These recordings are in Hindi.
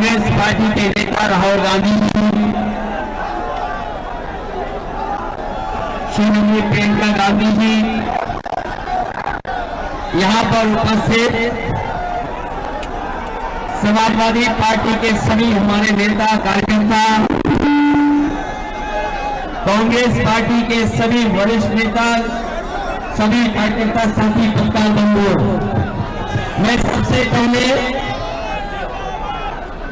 कांग्रेस पार्टी के नेता राहुल गांधी जी, श्रीमती प्रियंका गांधी जी, यहाँ पर उपस्थित समाजवादी पार्टी के सभी हमारे नेता कार्यकर्ता, कांग्रेस पार्टी के सभी वरिष्ठ नेता, सभी कार्यकर्ता साथी पत्रकार बंधु, मैं सबसे पहले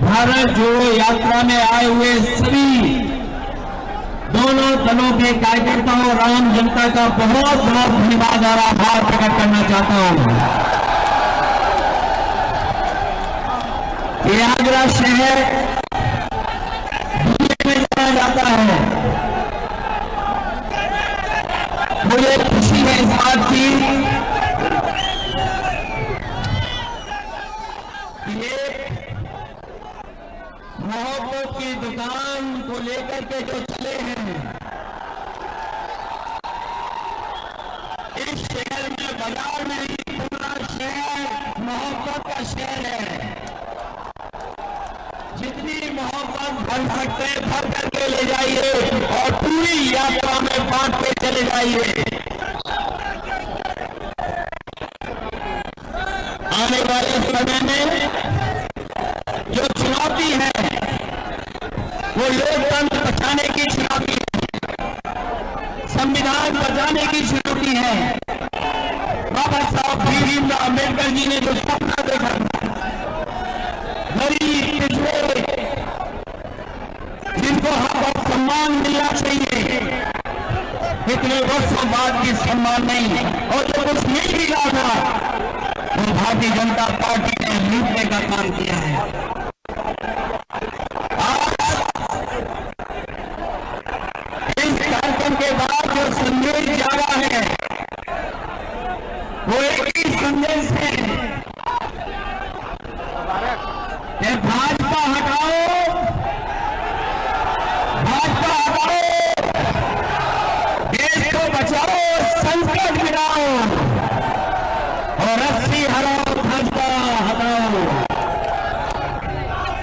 भारत जोड़ो यात्रा में आए हुए सभी दोनों दलों के कार्यकर्ताओं और आम जनता का बहुत बहुत धन्यवाद और आभार प्रकट करना चाहता हूं। प्रयागराज शहर दुनिया में जाना जाता है। मुझे खुशी है इस बात की मोहब्बत की दुकान को लेकर के जो चले हैं, इस शहर में, बाजार में ही पूरा शहर मोहब्बत का शहर है। जितनी मोहब्बत भर सकते भर करके ले जाइए और पूरी यात्रा में बांट के चले जाइए। आने वाले समय में जो चुनौती है वो लोकतंत्र बचाने की चुनौती है, संविधान बचाने की चुनौती है। बाबा साहब भीमराव अम्बेडकर जी ने जो सपना देखा, गरीब पिछड़े जिनको हक और सम्मान मिलना चाहिए, इतने वर्षों बाद भी सम्मान नहीं, और जो कुछ मिल भी रहा था वो भारतीय जनता पार्टी ने लूटने का काम किया है। के बाद जो संदेश जा रहा है वो एक ही संदेश है कि भाजपा हटाओ, भाजपा हटाओ, देश को बचाओ, संकट मिटाओ और रस्सी हटाओ, भाजपा हटाओ।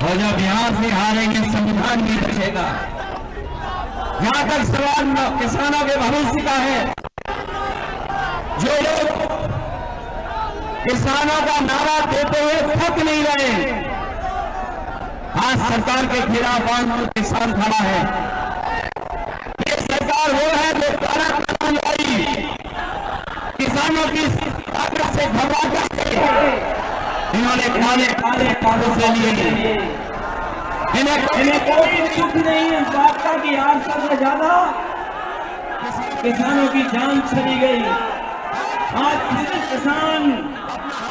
और जब यहां से हारेंगे संविधान भी बचेगा। जहां तक सवाल किसानों के भविष्य का है, जो लोग किसानों का नारा देते हुए थक नहीं रहे, आज सरकार के खिलाफ आंदोलन किसान खड़ा है। ये सरकार वो है जो काला कानून लाई, किसानों की ताकत से घबरा करके इन्होंने काले काले कानून से लिए। इन्हें कोई दुख नहीं इस बात का कि 800 से ज्यादा किसानों की जान चली गई। आज फिर किसान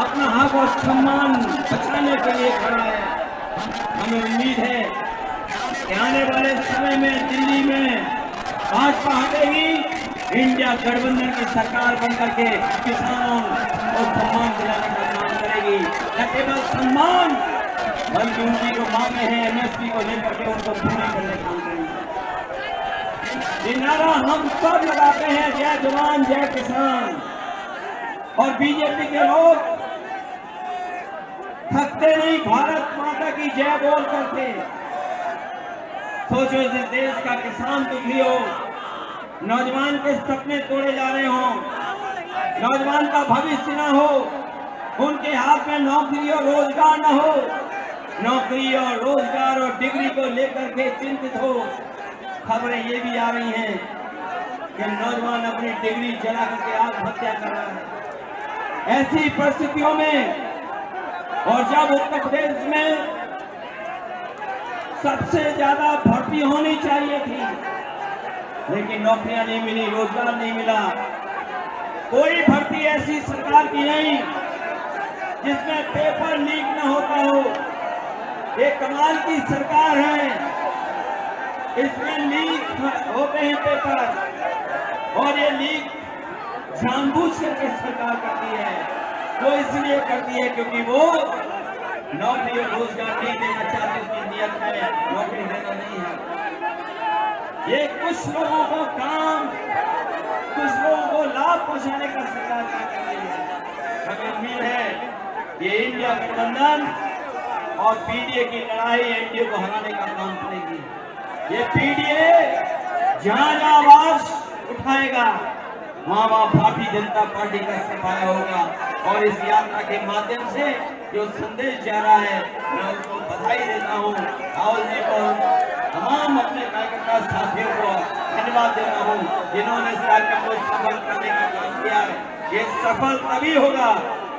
अपना हक और सम्मान बचाने के लिए खड़ा है। हमें उम्मीद है कि आने वाले समय में दिल्ली में भाजपा हटेगी, इंडिया गठबंधन की सरकार बनकर के किसानों को सम्मान दिलाने का काम करेगी। न केवल सम्मान बल्कि उनकी जो मांगे हैं एमएसपी को लेकर के उनको पूरी करने का काम करेंगे। ये नारा हम सब लगाते हैं, जय जवान जय किसान। और बीजेपी के लोग थकते नहीं, भारत माता की जय बोल करके। सोचो इस देश का किसान दुखी हो, नौजवान के सपने तोड़े जा रहे हो, नौजवान का भविष्य न हो, उनके हाथ में नौकरी और रोजगार न हो, नौकरी और रोजगार और डिग्री को लेकर के चिंतित हो। खबरें ये भी आ रही हैं कि नौजवान अपनी डिग्री जला करके आत्महत्या कर रहा है। ऐसी परिस्थितियों में और जब उत्तर प्रदेश में सबसे ज्यादा भर्ती होनी चाहिए थी, लेकिन नौकरियां नहीं मिली, रोजगार नहीं मिला, कोई भर्ती ऐसी सरकार की नहीं जिसमें पेपर लीक न होता हो। ये कमाल की सरकार है, इसमें लीक होते हैं पेपर, और ये लीक जानबूझ करके सरकार करती है। वो इसलिए करती है क्योंकि वो नौकरी और रोजगार नहीं देना चाहती, उसकी नियत में नौकरी देना नहीं है। ये कुछ लोगों को काम, कुछ लोगों को लाभ पहुंचाने का सरकार कर रही है। हमें उम्मीद है कि इंडिया गठबंधन और पीडीए की लड़ाई एनडीए को हराने का काम करेगी। ये पीडीए जहां जहां आवाज उठाएगा वहां वहां भारतीय जनता पार्टी का सफाया होगा। और इस यात्रा के माध्यम से जो संदेश जा रहा है मैं उसको बधाई देता हूँ। राहुल जी को, तमाम अपने कार्यकर्ता साथियों को धन्यवाद देता हूँ जिन्होंने इस कार्यक्रम को सफल करने का काम किया है। ये सफल तभी होगा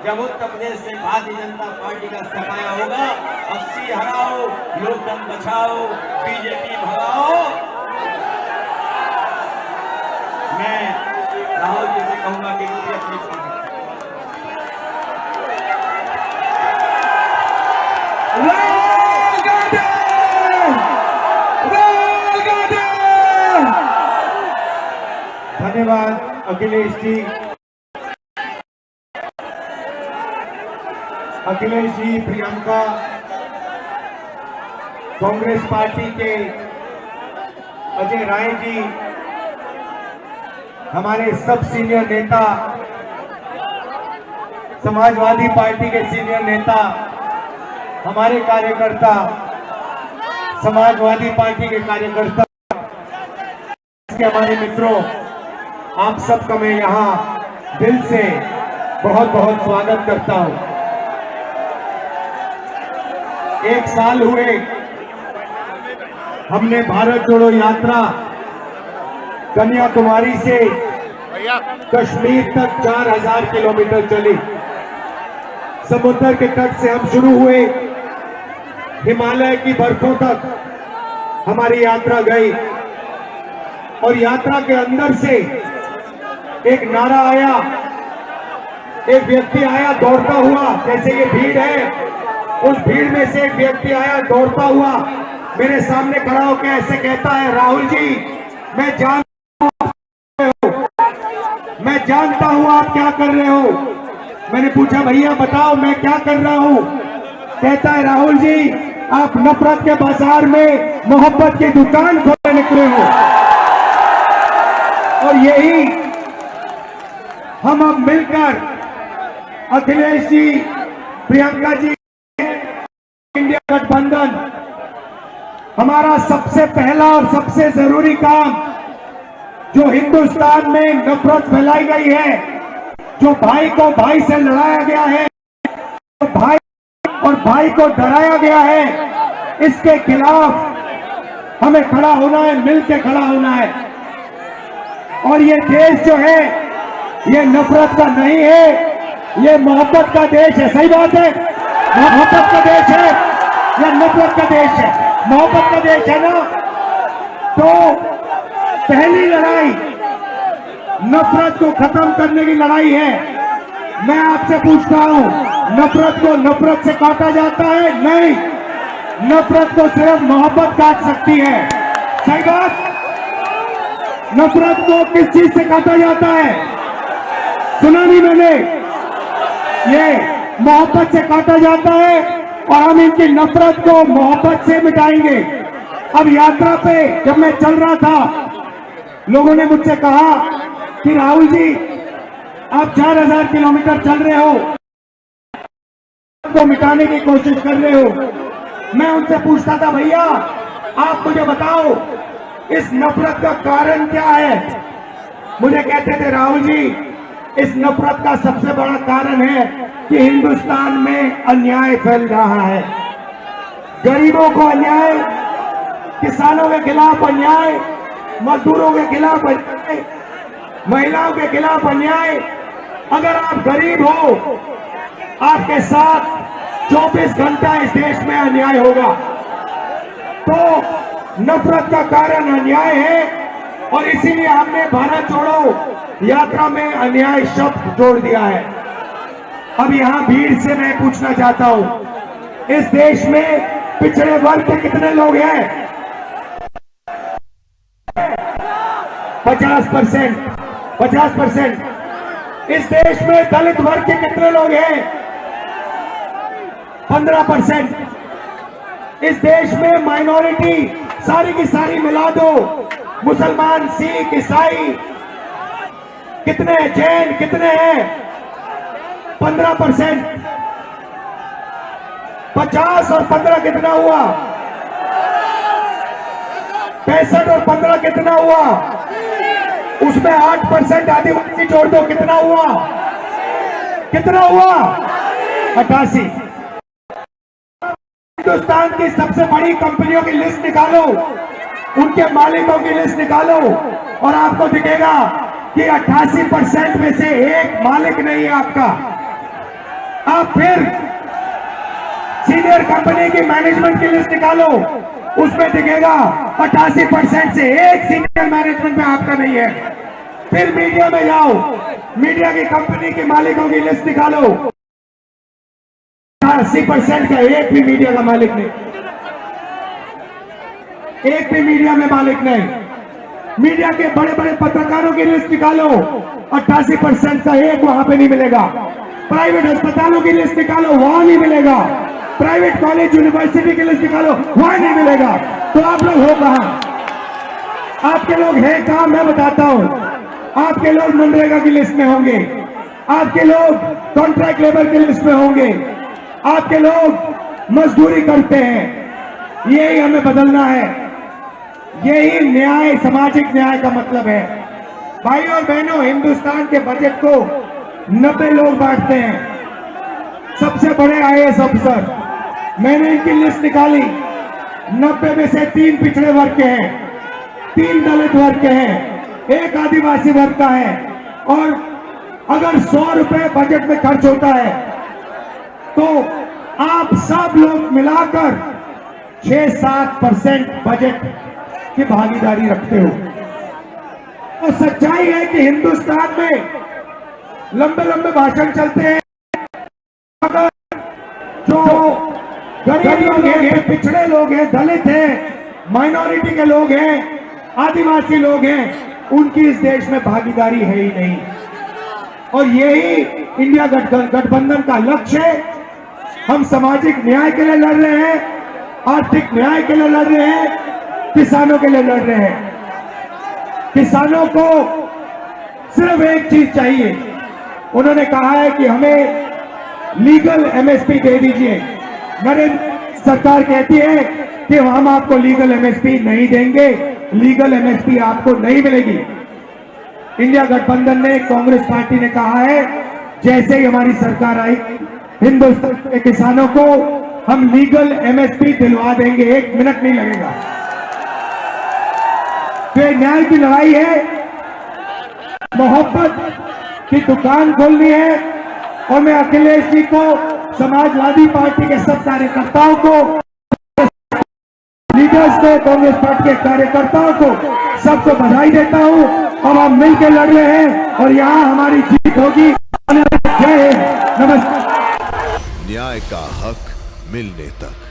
जब उत्तर प्रदेश से भारतीय जनता पार्टी का सफाया होगा। 80 हराओ, लोकतंत्र बचाओ, बीजेपी भगाओ। मैं राहुल जी से कहूंगा कि मुझे अपनी धन्यवाद अखिलेश जी। अखिलेश जी, प्रियंका, कांग्रेस पार्टी के अजय राय जी, हमारे सब सीनियर नेता, समाजवादी पार्टी के सीनियर नेता, हमारे कार्यकर्ता, समाजवादी पार्टी के कार्यकर्ता, हमारे मित्रों, आप सबका मैं यहां दिल से बहुत बहुत स्वागत करता हूं। एक साल हुए हमने भारत जोड़ो यात्रा कन्याकुमारी से कश्मीर तक 4000 किलोमीटर चली। समुद्र के तट से हम शुरू हुए, हिमालय की बर्फों तक हमारी यात्रा गई और यात्रा के अंदर से एक नारा आया, एक व्यक्ति आया दौड़ता हुआ, जैसे ये भीड़ है उस भीड़ में से एक व्यक्ति आया दौड़ता हुआ मेरे सामने खड़ा होकर ऐसे कहता है, राहुल जी मैं जानता हूं आप क्या कर रहे हो। मैंने पूछा भैया बताओ मैं क्या कर रहा हूं। कहता है राहुल जी आप नफरत के बाजार में मोहब्बत की दुकान खोलने निकले हो। और यही हम अब मिलकर अखिलेश जी, प्रियंका जी, इंडिया गठबंधन, हमारा सबसे पहला और सबसे जरूरी काम जो हिंदुस्तान में नफरत फैलाई गई है, जो भाई को भाई से लड़ाया गया है, तो भाई और भाई को डराया गया है, इसके खिलाफ हमें खड़ा होना है, मिलकर खड़ा होना है। और ये देश जो है ये नफरत का नहीं है, ये मोहब्बत का देश है। सही बात है, मोहब्बत का देश है या नफरत का देश है? मोहब्बत का देश है ना। तो पहली लड़ाई नफरत को खत्म करने की लड़ाई है। मैं आपसे पूछता हूं, नफरत को नफरत से काटा जाता है? नहीं, नफरत को सिर्फ मोहब्बत काट सकती है। सही बात। नफरत को किस चीज से काटा जाता है? सुना नहीं मैंने? ये मोहब्बत से काटा जाता है और हम इनकी नफरत को मोहब्बत से मिटाएंगे। अब यात्रा पे जब मैं चल रहा था, लोगों ने मुझसे कहा कि राहुल जी आप 4000 किलोमीटर चल रहे हो, तो मिटाने की कोशिश कर रहे हो। मैं उनसे पूछता था भैया आप मुझे बताओ इस नफरत का कारण क्या है? मुझे कहते थे राहुल जी इस नफरत का सबसे बड़ा कारण है कि हिंदुस्तान में अन्याय फैल रहा है। गरीबों को अन्याय, किसानों के खिलाफ अन्याय, मजदूरों के खिलाफ अन्याय, महिलाओं के खिलाफ अन्याय। अगर आप गरीब हो, आपके साथ 24 घंटा इस देश में अन्याय होगा। तो नफरत का कारण अन्याय है और इसीलिए हमने भारत जोड़ो यात्रा में अन्याय शब्द जोड़ दिया है। अब यहां भीड़ से मैं पूछना चाहता हूं, इस देश में पिछड़े वर्ग के कितने लोग हैं? 50%। इस देश में दलित वर्ग के कितने लोग हैं? 15%। इस देश में माइनॉरिटी सारी की सारी मिला दो, मुसलमान, सिख, ईसाई कितने, जैन कितने हैं? 15%। 50 और 15 कितना हुआ? 65 और 15 कितना हुआ? उसमें 8% आदिवासी जोड़ दो, कितना हुआ? कितना हुआ? 88। हिंदुस्तान की सबसे बड़ी कंपनियों की लिस्ट निकालो, उनके मालिकों की लिस्ट निकालो और आपको दिखेगा कि 88% में से एक मालिक नहीं है आपका। आप फिर सीनियर कंपनी की मैनेजमेंट की लिस्ट निकालो, उसमें दिखेगा 88% से एक सीनियर मैनेजमेंट में आपका नहीं है। फिर मीडिया में जाओ, मीडिया की कंपनी के मालिकों की लिस्ट निकालो, 80% का एक भी मीडिया का मालिक नहीं, एक भी मीडिया में मालिक नहीं। मीडिया के बड़े बड़े पत्रकारों की लिस्ट निकालो, 88% का एक वहां पे नहीं मिलेगा। प्राइवेट अस्पतालों की लिस्ट निकालो, वहां नहीं मिलेगा। प्राइवेट कॉलेज यूनिवर्सिटी की लिस्ट निकालो, वहां नहीं मिलेगा। तो आप लोग हो कहां? आपके लोग हैं कहां? मैं बताता हूं। आपके लोग मनरेगा की लिस्ट में होंगे, आपके लोग कॉन्ट्रैक्ट लेबर की लिस्ट में होंगे, आपके लोग मजदूरी करते हैं। यही हमें बदलना है, यही न्याय, सामाजिक न्याय का मतलब है। भाइयों और बहनों, हिंदुस्तान के बजट को 90 लोग बांटते हैं, सबसे बड़े आईएएस अफसर। मैंने इनकी लिस्ट निकाली, 90 में से 3 पिछड़े वर्ग के हैं, 3 दलित वर्ग के हैं, 1 आदिवासी वर्ग का है। और अगर 100 रुपए बजट में खर्च होता है तो आप सब लोग मिलाकर 6-7% बजट की भागीदारी रखते हो। तो सच्चाई है कि हिंदुस्तान में लंबे लंबे भाषण चलते हैं, अगर जो गरीब लोग हैं, पिछड़े लोग हैं, दलित हैं, माइनॉरिटी के लोग हैं, आदिवासी लोग हैं, उनकी इस देश में भागीदारी है ही नहीं। और यही इंडिया गठबंधन का लक्ष्य है। हम सामाजिक न्याय के लिए लड़ रहे हैं, आर्थिक न्याय के लिए लड़ रहे हैं, किसानों के लिए लड़ रहे हैं। किसानों को सिर्फ एक चीज चाहिए, उन्होंने कहा है कि हमें लीगल एमएसपी दे दीजिए। नरेंद्र सरकार कहती है कि हम आपको लीगल एमएसपी नहीं देंगे, लीगल एमएसपी आपको नहीं मिलेगी। इंडिया गठबंधन ने, कांग्रेस पार्टी ने कहा है जैसे ही हमारी सरकार आई, हिंदुस्तान के किसानों को हम लीगल एमएसपी दिलवा देंगे, 1 मिनट नहीं लगेगा। तो ये न्याय की लड़ाई है, मोहब्बत की दुकान खोलनी है। और मैं अखिलेश जी को, समाजवादी पार्टी के सब कार्यकर्ताओं को, लीडर्स को, कांग्रेस पार्टी के कार्यकर्ताओं को, सबको बधाई देता हूं। और हम मिलकर लड़ रहे हैं और यहां हमारी जीत होगी। जय हिंद, नमस्कार। न्याय का हक मिलने तक।